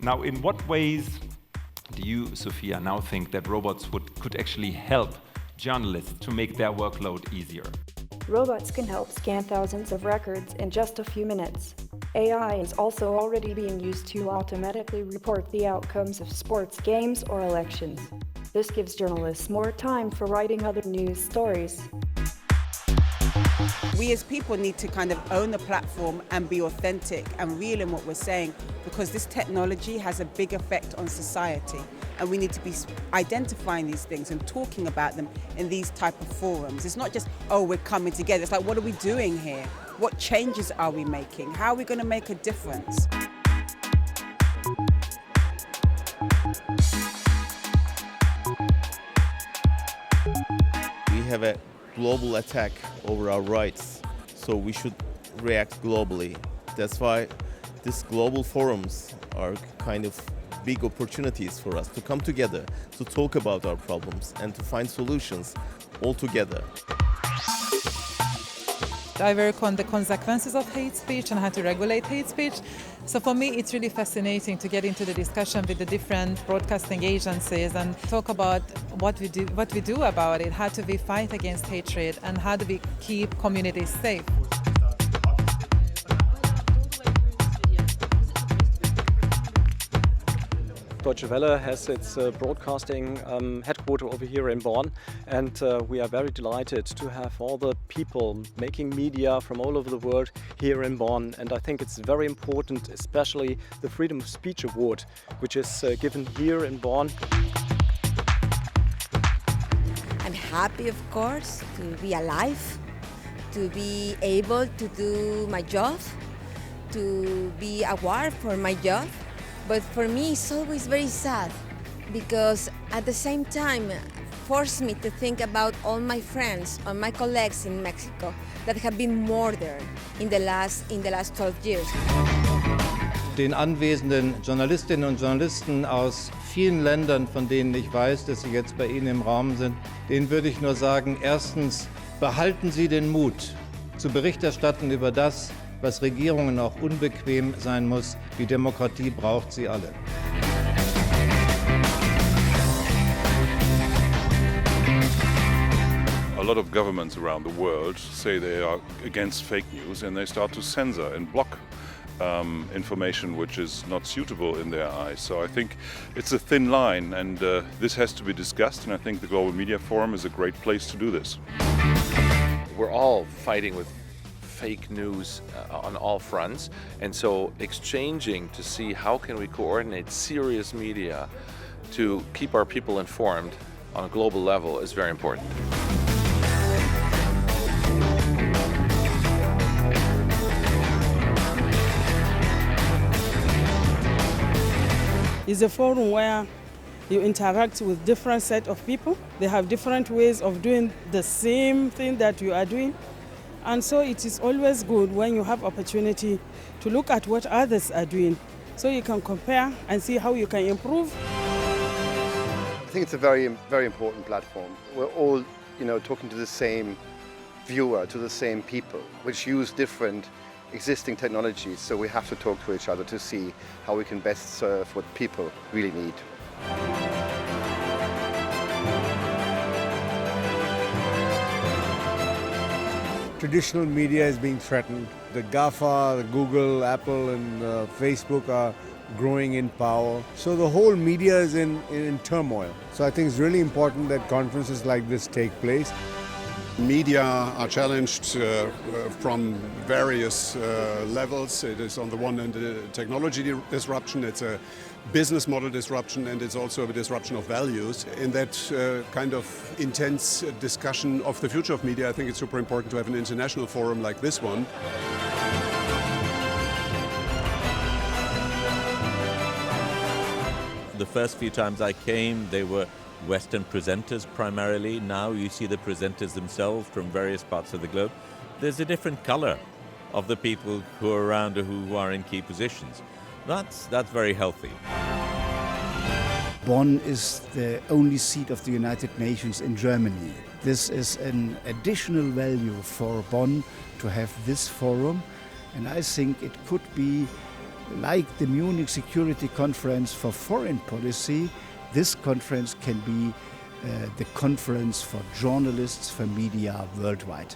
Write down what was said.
Now, in what ways do you, Sophia, now think that robots could actually help journalists to make their workload easier? Robots can help scan thousands of records in just a few minutes. AI is also already being used to automatically report the outcomes of sports games or elections. This gives journalists more time for writing other news stories. We as people need to kind of own the platform and be authentic and real in what we're saying, because this technology has a big effect on society, and we need to be identifying these things and talking about them in these type of forums. It's not just, oh, we're coming together. It's like, what are we doing here? What changes are we making? How are we going to make a difference? We have a global attack over our rights, so we should react globally. That's why these global forums are kind of big opportunities for us to come together, to talk about our problems and to find solutions all together. I work on the consequences of hate speech and how to regulate hate speech. So for me, it's really fascinating to get into the discussion with the different broadcasting agencies and talk about what we do about it. How do we fight against hatred and how do we keep communities safe? Deutsche Welle has its broadcasting headquarters over here in Bonn, and we are very delighted to have all the people making media from all over the world here in Bonn. And I think it's very important, especially the Freedom of Speech Award, which is given here in Bonn. I'm happy, of course, to be alive, to be able to do my job, to be awarded for my job. But for me, it's always very sad because at the same time, forced me to think about all my friends or my colleagues in Mexico that have been murdered in the last 12 years. Den anwesenden Journalistinnen und Journalisten aus vielen Ländern, von denen ich weiß, dass sie jetzt bei Ihnen im Raum sind, denen würde ich nur sagen, erstens, behalten Sie den Mut, zu Bericht erstatten über das, was Regierungen auch unbequem sein muss. Die Demokratie braucht sie alle. A lot of governments around the world say they are against fake news and they start to censor and block information which is not suitable in their eyes. So I think it's a thin line, and this has to be discussed, and I think the Global Media Forum is a great place to do this. We're all fighting with fake news on all fronts, and so exchanging to see how can we coordinate serious media to keep our people informed on a global level is very important. It's a forum where you interact with different set of people. They have different ways of doing the same thing that you are doing. And so it is always good when you have opportunity to look at what others are doing so you can compare and see how you can improve. I think it's a very, very important platform. We're all, talking to the same viewer, to the same people, which use different existing technologies. So we have to talk to each other to see how we can best serve what people really need. Traditional media is being threatened. The GAFA, the Google, Apple and Facebook are growing in power. So the whole media is in turmoil. So I think it's really important that conferences like this take place. Media are challenged from various levels. It is on the one hand a technology disruption, it's a business model disruption, and it's also a disruption of values. In that kind of intense discussion of the future of media, I think it's super important to have an international forum like this one. The first few times I came, they were Western presenters primarily. Now you see the presenters themselves from various parts of the globe. There's a different color of the people who are around or who are in key positions. That's very healthy. Bonn is the only seat of the United Nations in Germany. This is an additional value for Bonn to have this forum, and I think it could be like the Munich Security Conference for foreign policy, this conference can be the conference for journalists, for media worldwide.